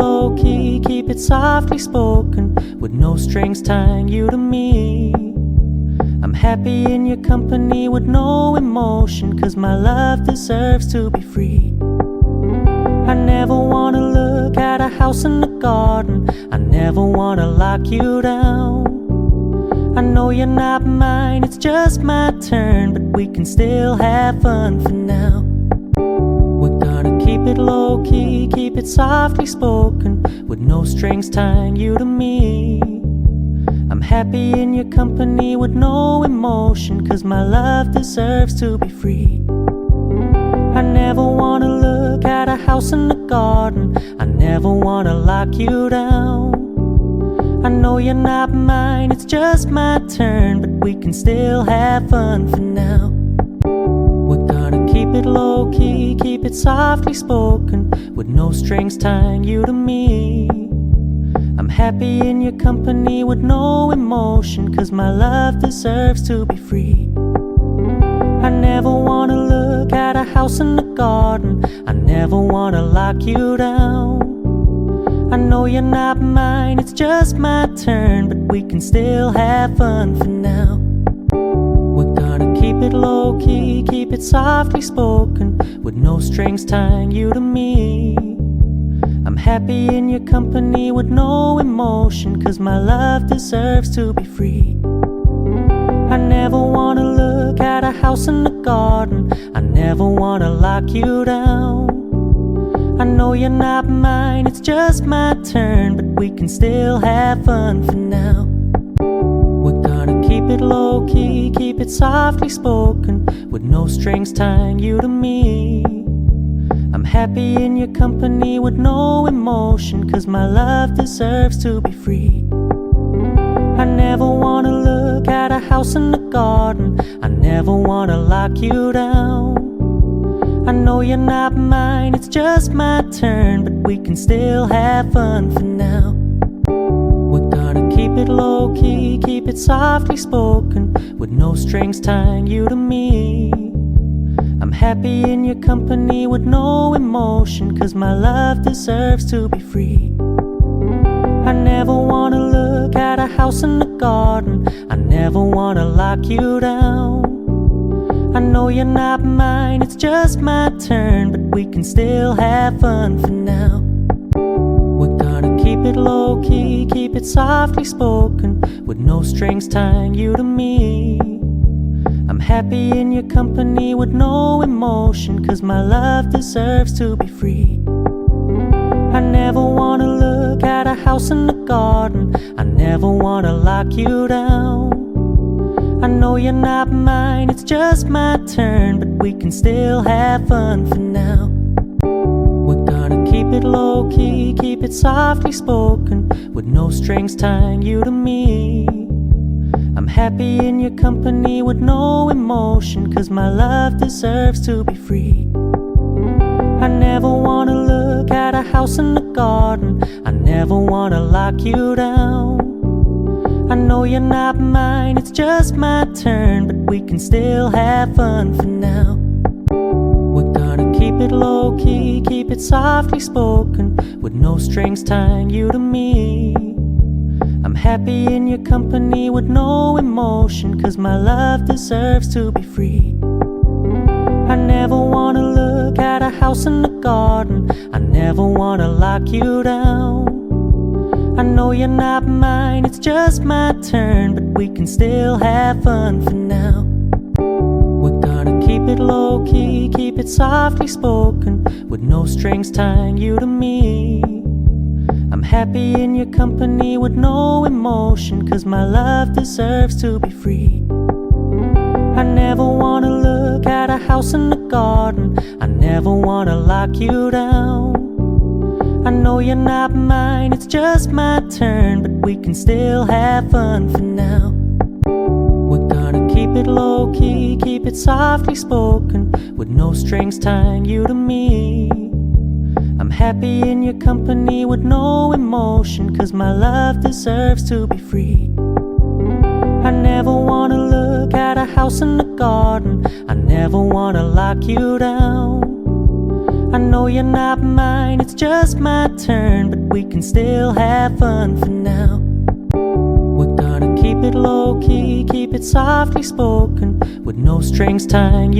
low-key, keep it softly spoken, with no strings tying you to me. I'm happy in your company with no emotion, 'cause my love deserves to be free. I never wanna look at a house in the garden, I never wanna lock you down. I know you're not mine, it's just my turn, but we can still have fun for now. We're gonna keep it low-key, keep it softly spoken, with no strings tying you to me. I'm happy in your company with no emotion, 'cause my love deserves to be free. I never wanna look at a house in the garden, I never wanna lock you down. I know you're not mine, it's just my turn, but we can still have fun for now. We're gonna keep it low-key, keep it softly spoken, with no strings tying you to me. I'm happy in your company with no emotion, 'cause my love deserves to be free. I never wanna look at a house in the garden, I never wanna lock you down. I know you're not mine, it's just my turn, but we can still have fun for now. We're gonna keep it low-key, keep it softly spoken, with no strings tying you to me. I'm happy in your company with no emotion, 'cause my love deserves to be free. I never wanna look at a house in the garden, I never wanna lock you down. I know you're not mine, it's just my turn, but we can still have fun for now. We're gonna keep it low-key, keep it softly spoken, with no strings tying you to me. I'm happy in your company with no emotion, 'cause my love deserves to be free. I never wanna look at a house in the garden, I never wanna lock you down. I know you're not mine, it's just my turn, but we can still have fun for now. We're gonna keep it low-key, keep it softly spoken, with no strings tying you to me. I'm happy in your company with no emotion, 'cause my love deserves to be free. I never wanna look at a house in the garden, I never wanna lock you down. I know you're not mine, it's just my turn, but we can still have fun for now. We're gonna keep it low-key, keep it softly spoken, with no strings tying you to me. I'm happy in your company with no emotion, 'cause my love deserves to be free. I never wanna look at a house in the garden, I never wanna lock you down. I know you're not mine, it's just my turn, but we can still have fun for now. We're gonna keep it low-key, keep it softly spoken, with no strings tying you to me. I'm happy in your company with no emotion, 'cause my love deserves to be free. I never wanna look at a house in the garden, I never wanna lock you down. I know you're not mine, it's just my turn, but we can still have fun for now. We're gonna keep it low-key, keep it softly spoken, with no strings tying you to me. I'm happy in your company with no emotion, 'cause my love deserves to be free. I never wanna look at a house in the garden, I never wanna lock you down. I know you're not mine, it's just my turn, but we can still have fun for now. We're gonna keep it low-key, keep it softly spoken, with no strings tying you to me. I'm happy in your company with no emotion, 'cause my love deserves to be free. I never wanna look at a house in the garden, I never wanna lock you down. I know you're not mine, it's just my turn, but we can still have fun for now. We're gonna keep it low-key, keep it softly spoken, with no strings tying you to me. I'm happy in your company with no emotion, 'cause my love deserves to be free. I never wanna look at a house in the garden, I never wanna lock you down. I know you're not mine, it's just my turn, but we can still have fun for now. We're gonna keep it low-key, keep it softly spoken, with no strings tying you